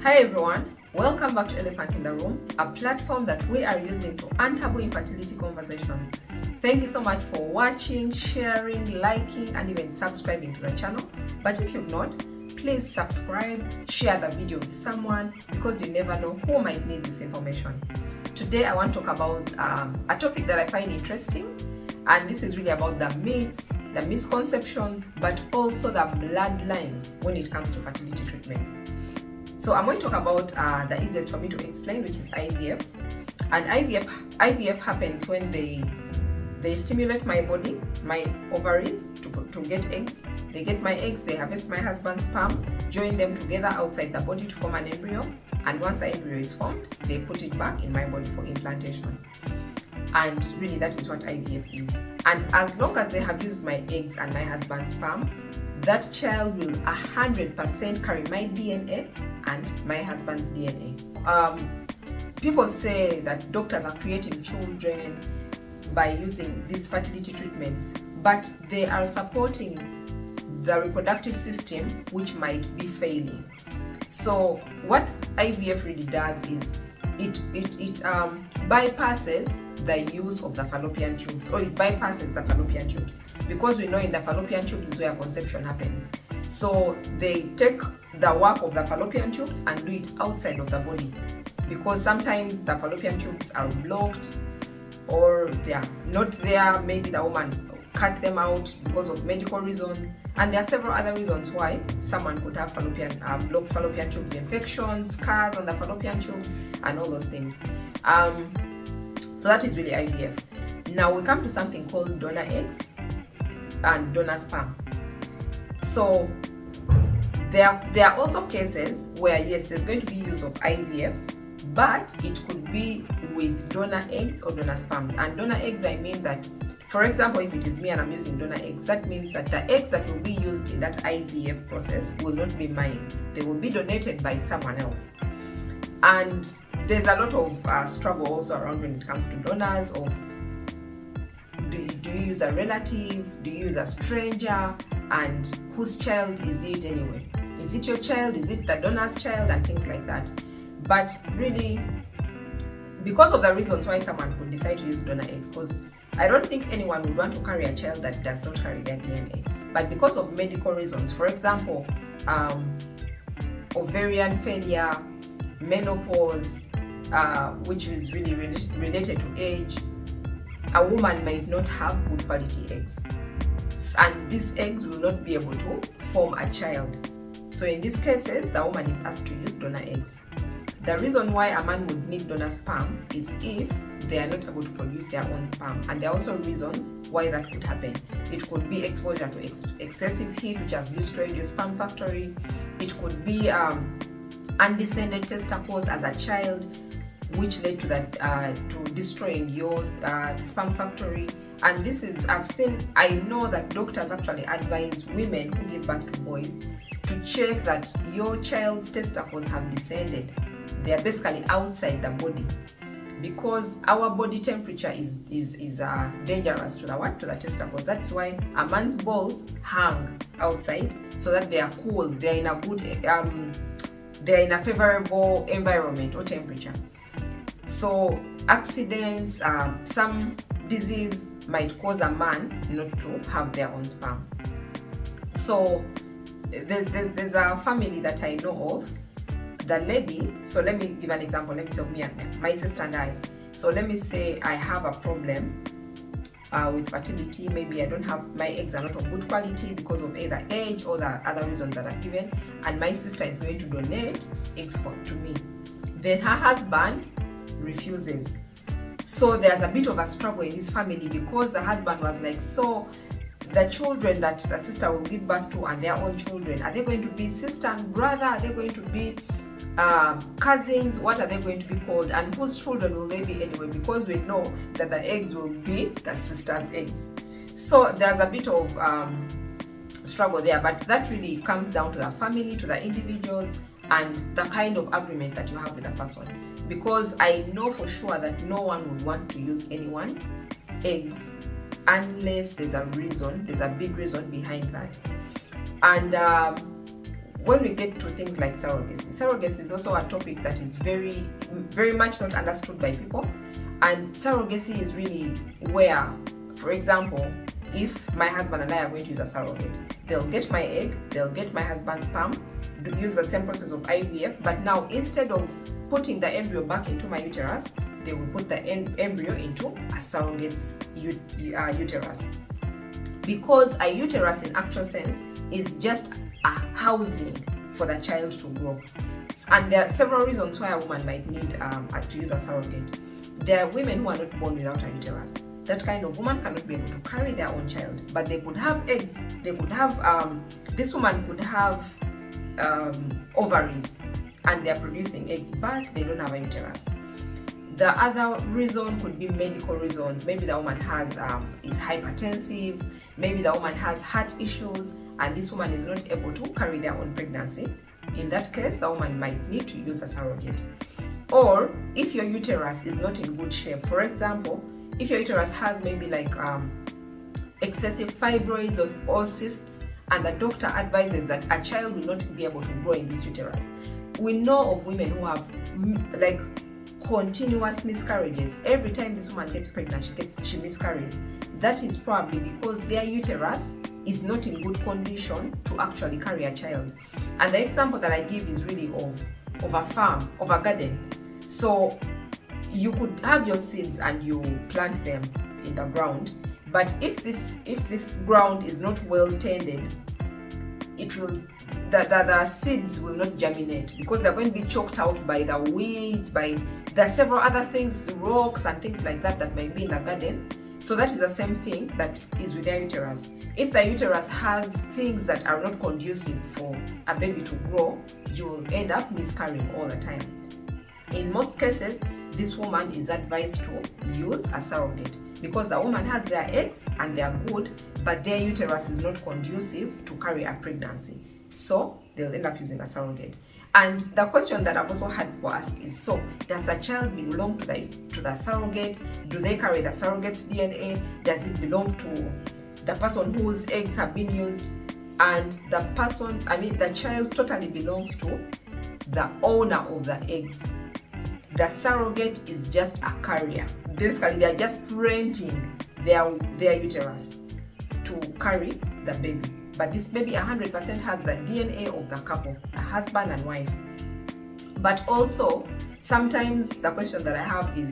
Hi everyone, welcome back to Elephant in the Room, a platform that we are using to untaboo infertility conversations. Thank you so much for watching, sharing, liking, and even subscribing to the channel. But if you've not, please subscribe, share the video with someone, because you never know who might need this information. Today I want to talk about a topic that I find interesting, and this is really about the myths, the misconceptions, but also the bloodlines when it comes to fertility treatments. So I'm going to talk about the easiest for me to explain, which is IVF. And IVF happens when they stimulate my body, my ovaries, to get eggs. They get my eggs, they harvest my husband's sperm, join them together outside the body to form an embryo. And once the embryo is formed, they put it back in my body for implantation. And really, that is what IVF is. And as long as they have used my eggs and my husband's sperm, that child will 100% carry my DNA and my husband's DNA. People say that doctors are creating children by using these fertility treatments, but they are supporting the reproductive system, which might be failing. So what IVF really does is it bypasses the use of the fallopian tubes, or it bypasses the fallopian tubes, because we know in the fallopian tubes is where conception happens. So they take the work of the fallopian tubes and do it outside of the body, because sometimes the fallopian tubes are blocked or they are not there. Maybe the woman cut them out because of medical reasons, and there are several other reasons why someone could have blocked fallopian tubes infections, scars on the fallopian tubes, and all those things. So that is really IVF. Now we come to something called donor eggs and donor sperm. So there are also cases where, yes, there's going to be use of IVF, but it could be with donor eggs or donor sperms. And donor eggs, I mean that, for example, if it is me and I'm using donor eggs, that means that the eggs that will be used in that IVF process will not be mine. They will be donated by someone else. And there's a lot of struggle also around when it comes to donors. Of do you use a relative? Do you use a stranger? And whose child is it anyway? Is it your child? Is it the donor's child? And things like that. But really, because of the reasons why someone could decide to use donor eggs, because I don't think anyone would want to carry a child that does not carry their DNA. But because of medical reasons, for example, ovarian failure, menopause, which is really related to age, a woman might not have good quality eggs, and these eggs will not be able to form a child. So in these cases, the woman is asked to use donor eggs. The reason why a man would need donor sperm is if they are not able to produce their own sperm. And there are also reasons why that could happen. It could be exposure to excessive heat, which has destroyed your sperm factory. It could be undescended testicles as a child, which led to that to destroying your sperm factory. And this is, I know that doctors actually advise women who give birth to boys to check that your child's testicles have descended. They are basically outside the body, because our body temperature is dangerous to the testicles. That's why a man's balls hang outside, so that they are cool. They are in a good they are in a favorable environment or temperature. So accidents, some disease might cause a man not to have their own sperm. So there's a family that I know of. The lady, so let me give an example. Let me say me and my sister and I. So let me say I have a problem with fertility. Maybe I don't have, my eggs are not of good quality because of either age or the other reasons that are given, and my sister is going to donate eggs to me. Then her husband refuses. So there's a bit of a struggle in this family, because the husband was like, so the children that the sister will give birth to and their own children, are they going to be sister and brother? Are they going to be cousins? What are they going to be called? And whose children will they be anyway? Because we know that the eggs will be the sister's eggs. So there's a bit of struggle there, but that really comes down to the family, to the individuals, and the kind of agreement that you have with the person. Because I know for sure that no one would want to use anyone's eggs unless there's a reason, there's a big reason behind that. And when we get to things like surrogacy is also a topic that is very, very much not understood by people. And surrogacy is really where, for example, if my husband and I are going to use a surrogate, they'll get my egg, they'll get my husband's sperm, use the same process of IVF, but now instead of putting the embryo back into my uterus, they will put the embryo into a surrogate's uterus. Because a uterus in actual sense is just a housing for the child to grow. And there are several reasons why a woman might need to use a surrogate. There are women who are not born without a uterus. That kind of woman cannot be able to carry their own child, but they could have eggs. They could have, this woman could have ovaries and they're producing eggs, but they don't have a uterus. The other reason could be medical reasons. Maybe the woman is hypertensive, maybe the woman has heart issues, and this woman is not able to carry their own pregnancy. In that case, the woman might need to use a surrogate. Or if your uterus is not in good shape, for example, if your uterus has maybe like excessive fibroids or cysts, and the doctor advises that a child will not be able to grow in this uterus. We know of women who have like continuous miscarriages. Every time this woman gets pregnant, she miscarries. That is probably because their uterus is not in good condition to actually carry a child. And the example that I give is really of a farm, of a garden. So you could have your seeds and you plant them in the ground, but if this ground is not well tended, the seeds will not germinate because they're going to be choked out by the weeds, by the several other things, rocks and things like that might be in the garden. So that is the same thing that is with the uterus. If the uterus has things that are not conducive for a baby to grow, you will end up miscarrying all the time. In most cases, this woman is advised to use a surrogate because the woman has their eggs and they are good, but their uterus is not conducive to carry a pregnancy. So they'll end up using a surrogate. And the question that I've also had people ask is, so does the child belong to the surrogate? Do they carry the surrogate's DNA? Does it belong to the person whose eggs have been used? And the child totally belongs to the owner of the eggs. The surrogate is just a carrier. Basically, they're just renting their uterus to carry the baby. But this baby 100% has the DNA of the couple, the husband and wife. But also, sometimes the question that I have is,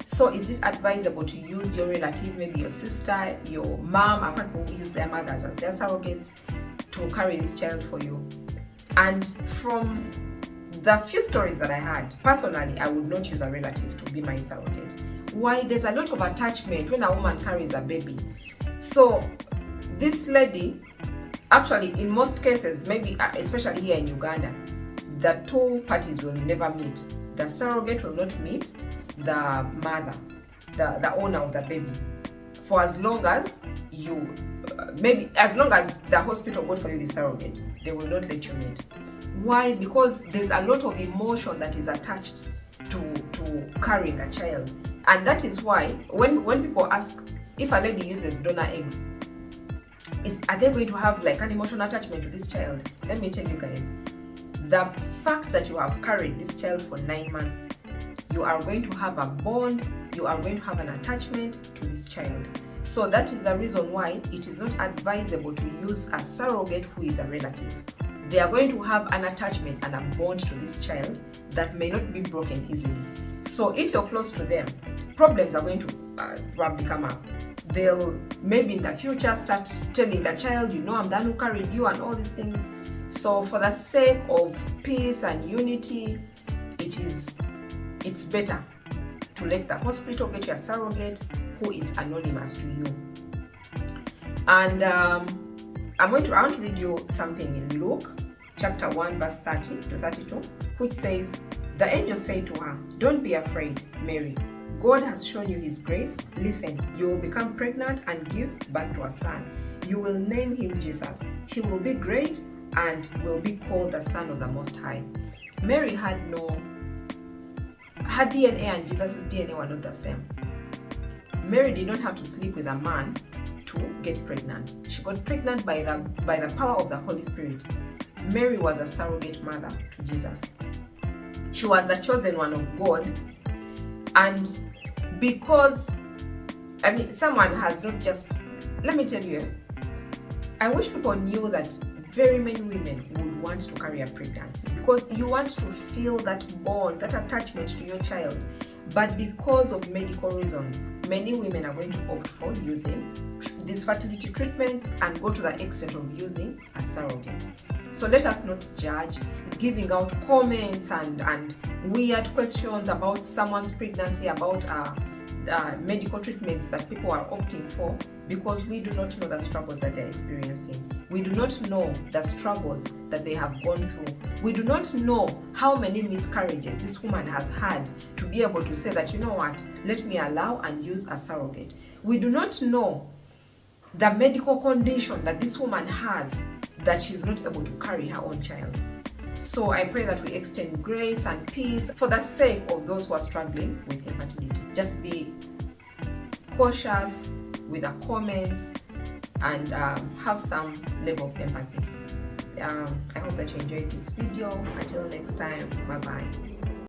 so is it advisable to use your relative, maybe your sister, your mom, apart from who use their mothers as their surrogates to carry this child for you? And from the few stories that I had, personally, I would not use a relative to be my surrogate. Why? There's a lot of attachment when a woman carries a baby. So this lady, actually, in most cases, maybe especially here in Uganda, the two parties will never meet. The surrogate will not meet the mother, the owner of the baby, for as long as as long as the hospital bought for you the surrogate, they will not let you meet. Why? Because there's a lot of emotion that is attached to carrying a child. And that is why when people ask if a lady uses donor eggs, are they going to have like an emotional attachment to this child? Let me tell you guys, the fact that you have carried this child for 9 months, you are going to have a bond, you are going to have an attachment to this child. So that is the reason why it is not advisable to use a surrogate who is a relative. They are going to have an attachment and a bond to this child that may not be broken easily. So if you're close to them, problems are going to probably come up. They'll maybe in the future start telling the child, I'm the one who carried you and all these things. So for the sake of peace and unity, it's better to let the hospital get you a surrogate who is anonymous to you. And I want to read you something in Luke chapter 1 verse 30 to 32, which says, "The angel said to her, 'Don't be afraid, Mary. God has shown you his grace. Listen, you will become pregnant and give birth to a son. You will name him Jesus. He will be great and will be called the Son of the Most High.'" Mary had her DNA and Jesus' DNA were not the same. Mary did not have to sleep with a man to get pregnant. She got pregnant by the power of the Holy Spirit. Mary was a surrogate mother to Jesus. She was the chosen one of God. And because, someone has not just, let me tell you, I wish people knew that very many women would want to carry a pregnancy because you want to feel that bond, that attachment to your child. But because of medical reasons, many women are going to opt for using these fertility treatments and go to the extent of using a surrogate. So let us not judge, giving out comments and weird questions about someone's pregnancy, about medical treatments that people are opting for, because we do not know the struggles that they're experiencing. We do not know the struggles that they have gone through. We do not know how many miscarriages this woman has had to be able to say that, you know what, let me allow and use a surrogate. We do not know the medical condition that this woman has that she's not able to carry her own child. So I pray that we extend grace and peace for the sake of those who are struggling with infertility. Just be cautious with the comments and have some level of empathy. I hope that you enjoyed this video. Until next time, bye-bye.